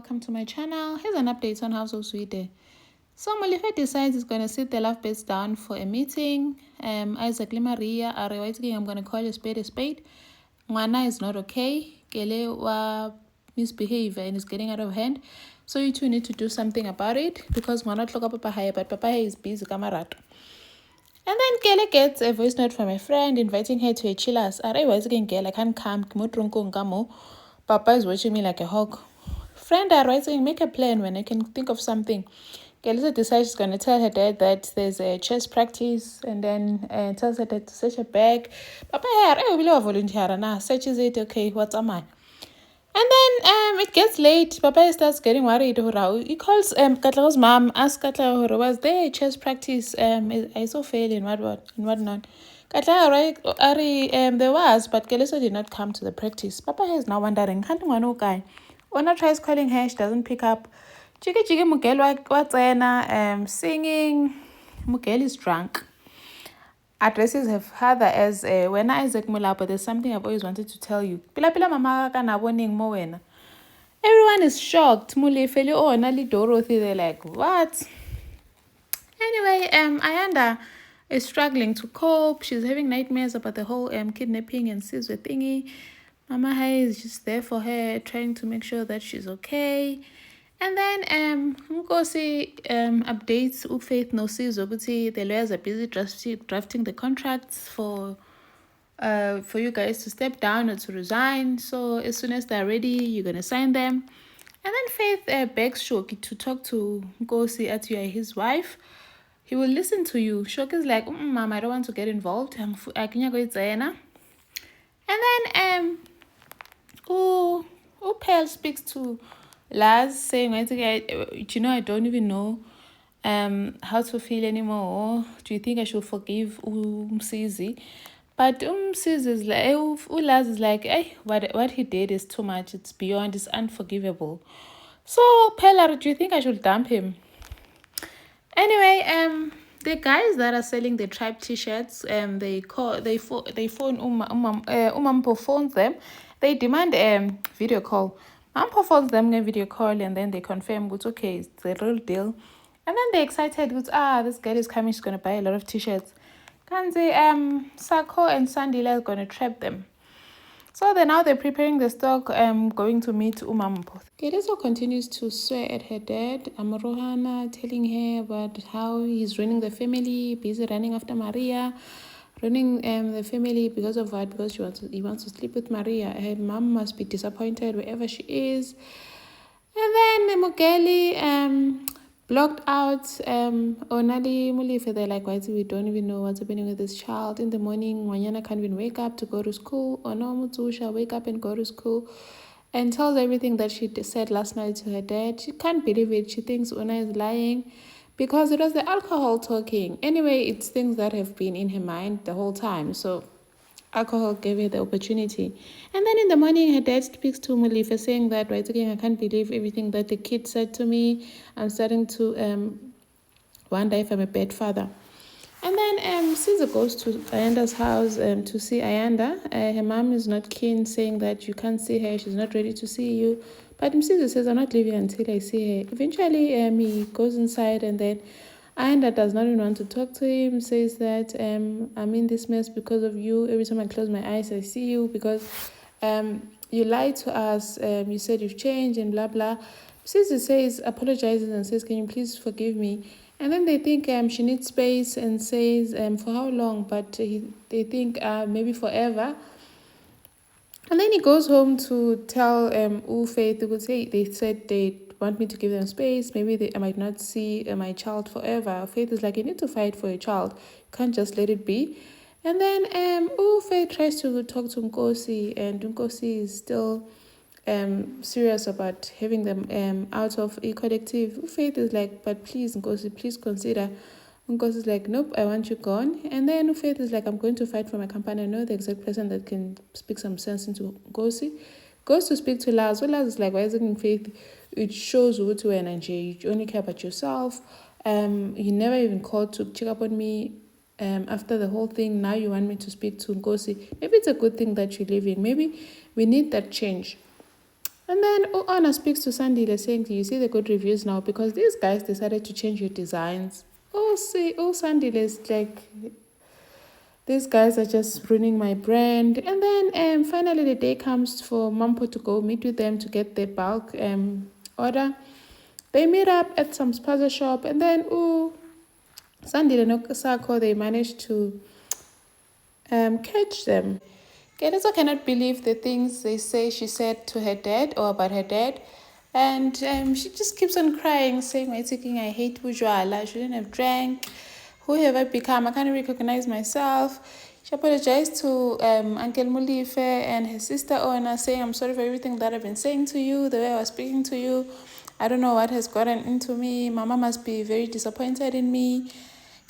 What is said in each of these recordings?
welcome to my channel. Here's an update on House of Zwide. So Molife decides he's going to sit the lovebirds down for a meeting. Isaac Maria are waiting. I'm going to call a spade a spade. Mwana is not okay. Kele wa misbehave and is getting out of hand. So you two need to do something about it because Mwana tloka papa haya, but papa is busy kamarat. And then Kele gets a voice note from a friend inviting her to a chillers. Are waiting Kele, I can't come. Papa is watching me like a hawk. Friend are writing, make a plan when I can think of something. Kelisa decides she's going to tell her dad that there's a chess practice and then tells her dad to search her bag. Papa here, I will volunteer now. Searches it, okay, what's a man? And then it gets late. Papa starts getting worried. He calls Katla's mom, asks Katla, was there a chess practice? I saw fail in whatnot. Katla, right? There was, but Kelisa did not come to the practice. Papa is now wondering, can't one guy? Ona tries calling her, she doesn't pick up. Chiki Mugel what's singing. Mugel is drunk. Addresses her father as when Isaac Mulapo, there's something I've always wanted to tell you. Pila mama kana warning mo wena. Everyone is shocked. Muli feli oh nali Dorothy. They're like, what? Anyway, Ayanda is struggling to cope. She's having nightmares about the whole kidnapping and Sizwe thingy. Mama Hai is just there for her, trying to make sure that she's okay. And then Nkosi updates Faith no Sizwe, but the lawyers are busy drafting the contracts for you guys to step down or to resign. So as soon as they're ready, you're gonna sign them. And then Faith begs Shoki to talk to Nkosi as you are his wife. He will listen to you. Shoki is like, Mom, I don't want to get involved. And then Pell speaks to Laz, saying, I don't even know how to feel anymore. Do you think I should forgive Msizi? But Msizi is like, Laz is like, hey, what he did is too much. It's beyond, it's unforgivable. So Pell, do you think I should dump him? Anyway, the guys that are selling the tribe t-shirts, they phone Umampo phones them. They demand a video call. Mampo phones them a video call and then they confirm it's okay, it's the real deal. And then they're excited with this girl is coming, she's gonna buy a lot of t-shirts. Kanzi Sako and Sandila is gonna trap them. So they're preparing the stock, going to meet Umampo. Keleso continues to swear at her dad, Amarohana, telling her about how he's running the family, busy running after Maria, running the family because of what? Because he wants to sleep with Maria. Her mom must be disappointed wherever she is. And then Mugeli blocked out Onali Mulife. They're like, why we don't even know what's happening with this child. In the morning, Wanyana can't even wake up to go to school. Ono Mutusha wake up and go to school and tells everything that she said last night to her dad. She can't believe it. She thinks Una is lying because it was the alcohol talking. Anyway, it's things that have been in her mind the whole time. So alcohol gave her the opportunity. And then in the morning, her dad speaks to Mulife saying that, right again, I can't believe everything that the kid said to me. I'm starting to wonder if I'm a bad father. And then Caesar goes to Ayanda's house to see Ayanda. Her mom is not keen, saying that you can't see her, she's not ready to see you. But Caesar says, I'm not leaving until I see her. Eventually, he goes inside and then Ayanda does not even want to talk to him, says that I'm in this mess because of you. Every time I close my eyes, I see you because you lied to us. You said you've changed and blah, blah. Caesar says, apologizes and says, can you please forgive me? And then they think she needs space and says, for how long? But they think maybe forever. And then he goes home to tell Faith, they said they want me to give them space. Maybe I might not see my child forever. Faith is like, you need to fight for your child. You can't just let it be. And then Faith tries to talk to Nkosi, and Nkosi is still serious about having them out of a collective. Faith is like, but please, Nkosi, please consider. Nkosi is like, nope, I want you gone. And then Faith is like, I'm going to fight for my company. I know the exact person that can speak some sense into Nkosi. Goes to speak to Laz. So Laz is like, why is it in Faith? It shows who to energy. You only care about yourself. You never even called to check up on me after the whole thing. Now you want me to speak to Nkosi. Maybe it's a good thing that you're leaving. Maybe we need that change. And then Anna speaks to Sandile saying, you see the good reviews now because these guys decided to change your designs. Sandile is like, these guys are just ruining my brand. And then finally the day comes for Mampo to go meet with them to get their bulk order. They meet up at some spaza shop and then Sandile and Sako, they managed to catch them. Keleza cannot believe the things they say she said to her dad or about her dad. And she just keeps on crying, saying, I hate Bujwala. I shouldn't have drank. Who have I become? I can't recognize myself. She apologized to Uncle Mulife and his sister Ona, saying, I'm sorry for everything that I've been saying to you, the way I was speaking to you. I don't know what has gotten into me. Mama must be very disappointed in me.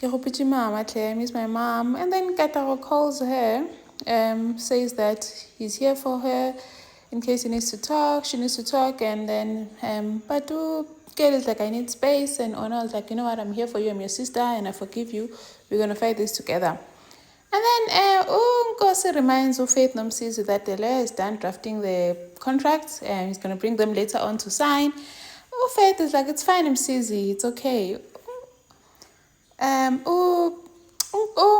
I miss my mom. And then Kataro calls her, says that he's here for her in case he needs to talk. She needs to talk. And then Patu Gail is like, I need space. And Ona is like, you know what, I'm here for you. I'm your sister and I forgive you. We're going to fight this together. And then Nkosi reminds Faith Nomsizi that the lawyer is done drafting the contracts and he's going to bring them later on to sign. Faith is like, it's fine, Msizi, it's okay.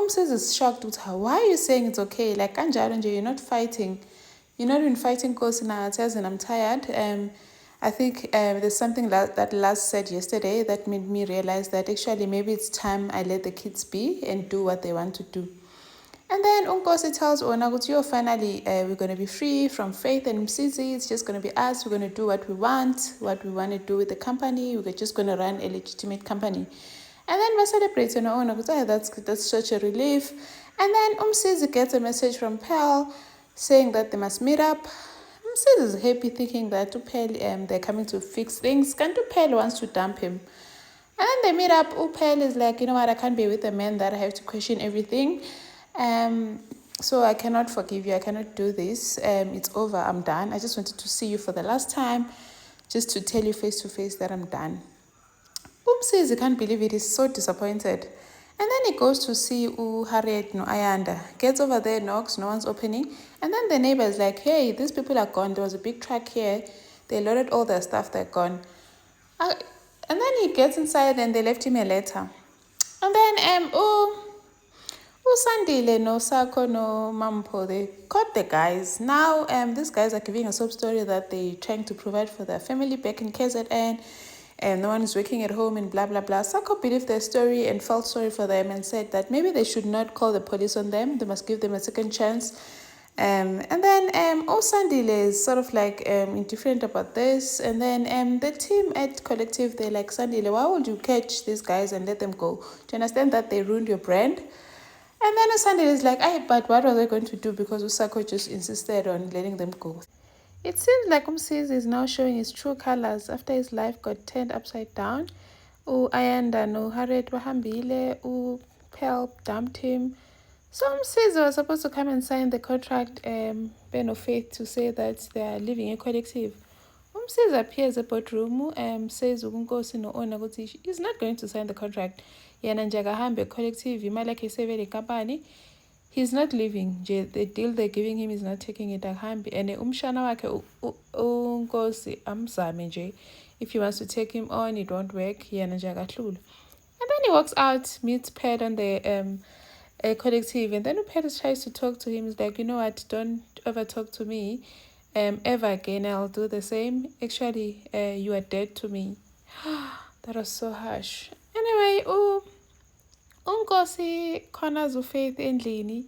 Says is shocked with her. Why are you saying it's okay? Like Anjalo, you're not fighting. You're not even fighting Kosi says, and I'm tired. I think there's something that Laz said yesterday that made me realize that actually maybe it's time I let the kids be and do what they want to do. And then Unkosi tells Onaguti, finally, we're going to be free from Faith and Msizi. It's just going to be us. We're going to do what we want to do with the company. We're just going to run a legitimate company. And then we celebrate, that's such a relief. And then Msizi gets a message from Pearl saying that they must meet up. Msizi is happy thinking that Pearl, they're coming to fix things. Kantu Pearl wants to dump him. And then they meet up. Pearl is like, you know what, I can't be with a man that I have to question everything. So I cannot forgive you. I cannot do this. It's over. I'm done. I just wanted to see you for the last time, just to tell you face to face that I'm done. Says he can't believe it. He's so disappointed. And then he goes to see Harriet no Ayanda. Gets over there, knocks, no one's opening. And then the neighbor is like, hey, these people are gone. There was a big truck here. They loaded all their stuff. They're gone. And then he gets inside and they left him a letter. And then Sandile, no Sako, no Mampo, they caught the guys. Now these guys are giving a sob story that they're trying to provide for their family back in KZN. And no one is working at home and blah, blah, blah. Sako believed their story and felt sorry for them and said that maybe they should not call the police on them. They must give them a second chance. And then Sandile is sort of like indifferent about this. And then the team at Collective, they're like, Sandile, why would you catch these guys and let them go? Do you understand that they ruined your brand? And then Sandile is like, but what are they going to do? Because Usako just insisted on letting them go. It seems like Umsizi is now showing his true colors after his life got turned upside down. Ayanda no Harriet Wahambile, Pearl dumped him. So Umsizi was supposed to come and sign the contract, Ben of Faith, to say that they are living a collective. Umsizi appears at boardroom, says Ugunkosi no owner he's not going to sign the contract. Yena njaga hambe collective, imalake sevele company. He's not leaving. The deal they're giving him is not taking it ahambi. And umshana wake unkosi amzame nje. If he wants to take him on, it won't work. Yena njaga tlulu. And then he walks out, meets Ped on the collective, and then Ped tries to talk to him. He's like, you know what? Don't ever talk to me. Ever again, I'll do the same. Actually, you are dead to me. That was so harsh. Anyway, Unkosi corners Faith endlini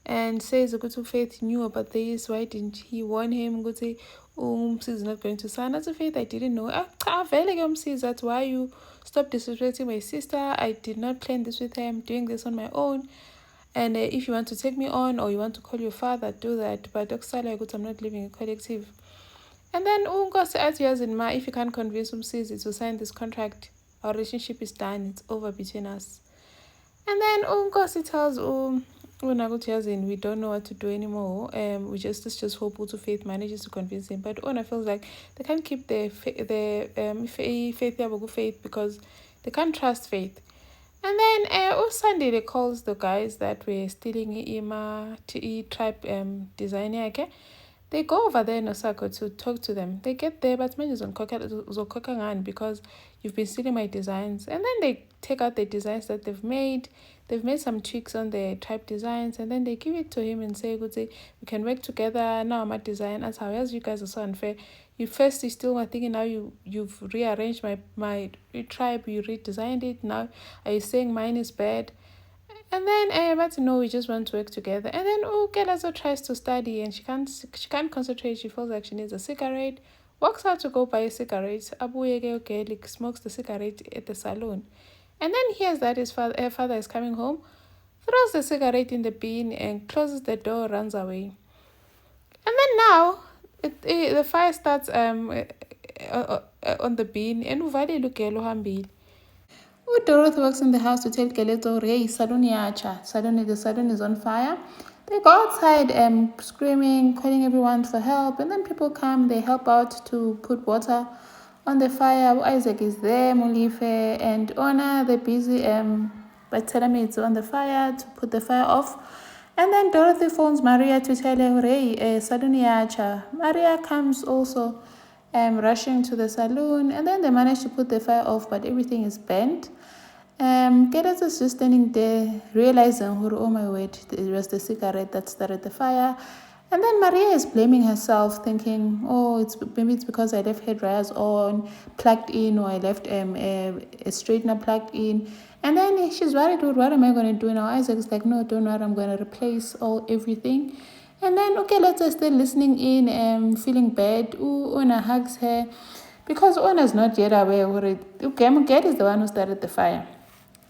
and says ukuthi Faith knew about this. Why didn't he warn him? Ukuthi Umsizi is not going to sign. As Faith, I didn't know. Vele ke Umsizi, that's why you stop disrespecting my sister. I did not plan this with her. I'm doing this on my own. And if you want to take me on or you want to call your father, do that. But I'm not living a collective. And then Unkosi asks Yazin, if you can't convince Umsizi to sign this contract, our relationship is done. It's over between us. And then Unkosi tells Yazin, we don't know what to do anymore. Let's just hope Utu Faith manages to convince him. But Una feels like they can't keep the faith because they can't trust Faith. And then Sunday calls the guys that were stealing Ima to tribe designer. Okay? They go over there in Osaka to talk to them. They get there, but many zokokangan because you've been stealing my designs. And then they take out the designs that they've made. They've made some tweaks on the type designs, and then they give it to him and say, "Good, say we can work together. Now my design as how as you guys are so unfair. You still my thinking now you've rearranged my tribe. You redesigned it. Now are you saying mine is bad?" And then but no, we just want to work together. And then Kelazo tries to study and she can't concentrate. She feels like she needs a cigarette. Walks out to go buy a cigarette. Abu like smokes the cigarette at the salon. And then hears that her father is coming home, throws the cigarette in the bin and closes the door, runs away. And then now the fire starts on the bin and uvale lukelo hambili. Dorothy works in the house to tell Keleto, hey, the salon is on fire. They go outside screaming, calling everyone for help, and then people come, they help out to put water on the fire. Isaac is there, Molife, and Ona, they're busy by telling me it's on the fire to put the fire off. And then Dorothy phones Maria to tell her, hey, salon Maria comes also rushing to the saloon, and then they manage to put the fire off, but everything is burnt. Kenneth is just standing there, realizing, oh my word, it was the cigarette that started the fire. And then Maria is blaming herself, thinking, oh, maybe it's because I left hair dryers on, plugged in, or I left a straightener plugged in. And then she's worried, what am I going to do now? Isaac's like, no, don't worry, I'm going to replace everything. And then, let's just still listening in, feeling bad. Una hugs her, because Una's not yet aware of it. Muget is the one who started the fire.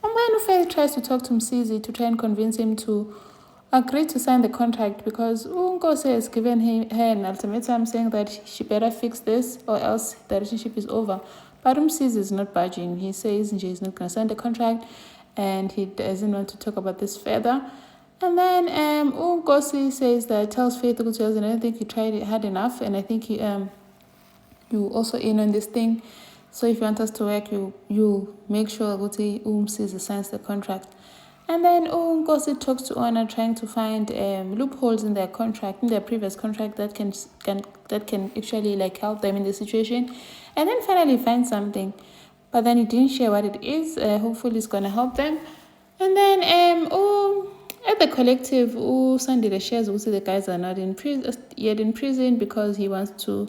And when Faith tries to talk to Msizi to try and convince him to agree to sign the contract, because Unkose has given her an ultimatum saying that she better fix this or else the relationship is over. But Msizi is not budging. He says he's not going to sign the contract and he doesn't want to talk about this further. And then Unkosi says that tells Faith to go, and I don't think he tried hard enough, and I think he you also in on this thing. So if you want us to work, you make sure Guti Umsizi signs the contract. And then Ngosi talks to Ona, trying to find loopholes in their contract, in their previous contract that can actually like help them in the situation. And then finally find something. But then he didn't share what it is. Hopefully it's gonna help them. And then at the collective, Sandile shares also the guys are not yet in prison because he wants to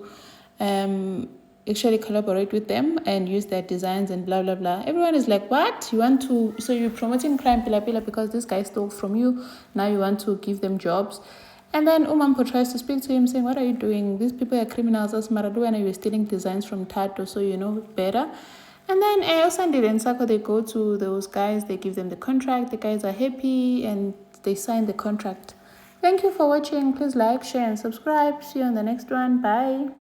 actually collaborate with them and use their designs and blah blah blah. Everyone is like, what? You want to, so you're promoting crime pila because this guy stole from you, now you want to give them jobs. And then Umampo tries to speak to him saying, what are you doing? These people are criminals as Maradu, and you're stealing designs from Tato, so you know better. And then Osandile and Sako, they go to those guys, they give them the contract, the guys are happy and they sign the contract. Thank you for watching. Please like, share and subscribe. See you on the next one. Bye.